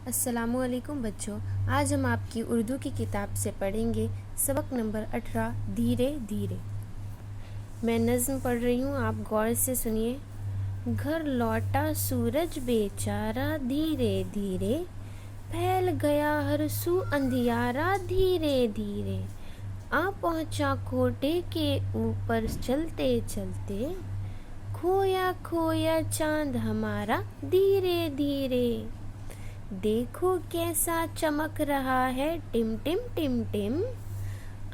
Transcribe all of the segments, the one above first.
अस्सलामुअलैकुम बच्चों, आज हम आपकी उर्दू की किताब से पढ़ेंगे सबक नंबर 18 धीरे धीरे। मैं नज़्म पढ़ रही हूँ, आप गौर से सुनिए। घर लौटा सूरज बेचारा धीरे धीरे, फैल गया हर सू अंधियारा धीरे धीरे। आ पहुँचा कोटे के ऊपर चलते चलते, खोया खोया चांद हमारा धीरे धीरे। देखो कैसा चमक रहा है टिम टिम टिम टिम,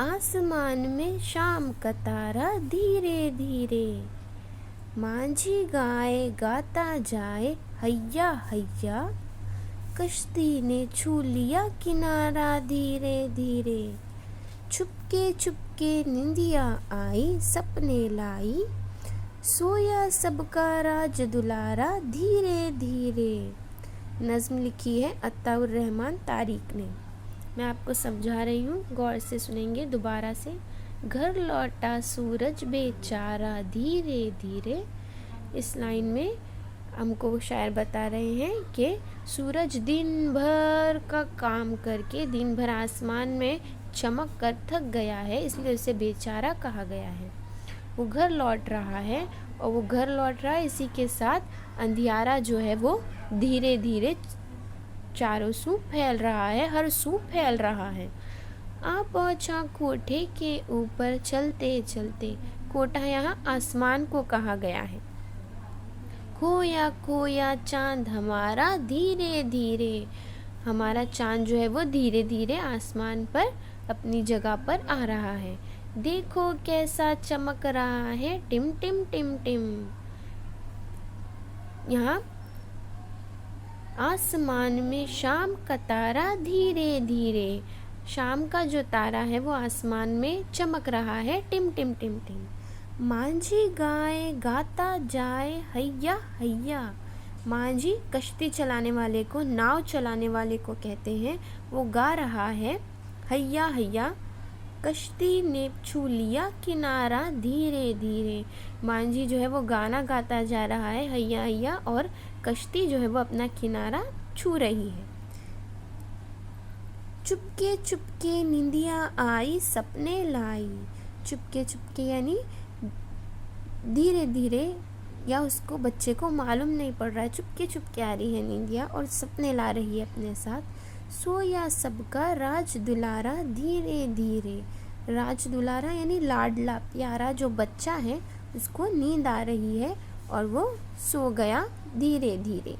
आसमान में शाम का तारा धीरे धीरे। मांझी गाए गाता जाए हैया हैया, कश्ती ने छू लिया किनारा धीरे धीरे। छुपके छुपके निंदिया आई सपने लाई, सोया सबका राज दुलारा धीरे धीरे। नज़्म लिखी है अत्ताउर रहमान तारिक ने। मैं आपको समझा रही हूँ, गौर से सुनेंगे दोबारा से। घर लौटा सूरज बेचारा धीरे धीरे। इस लाइन में हमको शायर बता रहे हैं कि सूरज दिन भर का काम करके दिन भर आसमान में चमक कर थक गया है, इसलिए उसे बेचारा कहा गया है। वो घर लौट रहा है और वो घर लौट रहा है, इसी के साथ अंधियारा जो है वो धीरे धीरे चारों सू फैल रहा है, हर सू फैल रहा है। आ पहुँचा कोठे के ऊपर चलते चलते, कोठा यहाँ आसमान को कहा गया है। खोया खोया चांद हमारा धीरे धीरे, हमारा चांद जो है वो धीरे धीरे आसमान पर अपनी जगह पर आ रहा है। देखो कैसा चमक रहा है टिम टिम टिम टिम, यहाँ आसमान में शाम का तारा धीरे धीरे। शाम का जो तारा है वो आसमान में चमक रहा है टिम टिम टिम टिम। मांझी गाए गाता जाए हैया हैया, मांझी कश्ती चलाने वाले को, नाव चलाने वाले को कहते हैं, वो गा रहा है हैया हैया, कश्ती ने छू लिया किनारा धीरे धीरे। मांझी जो है वो गाना गाता जा रहा है हैया हैया, और कश्ती जो है वो अपना किनारा छू रही है। चुपके चुपके निंदिया आई सपने लाई, चुपके चुपके यानी धीरे धीरे, या उसको बच्चे को मालूम नहीं पड़ रहा है, चुपके चुपके आ रही है निंदिया और सपने ला रही है अपने साथ। सोया सबका राज दुलारा धीरे धीरे, राज दुलारा यानी लाडला प्यारा जो बच्चा है उसको नींद आ रही है और वो सो गया धीरे धीरे।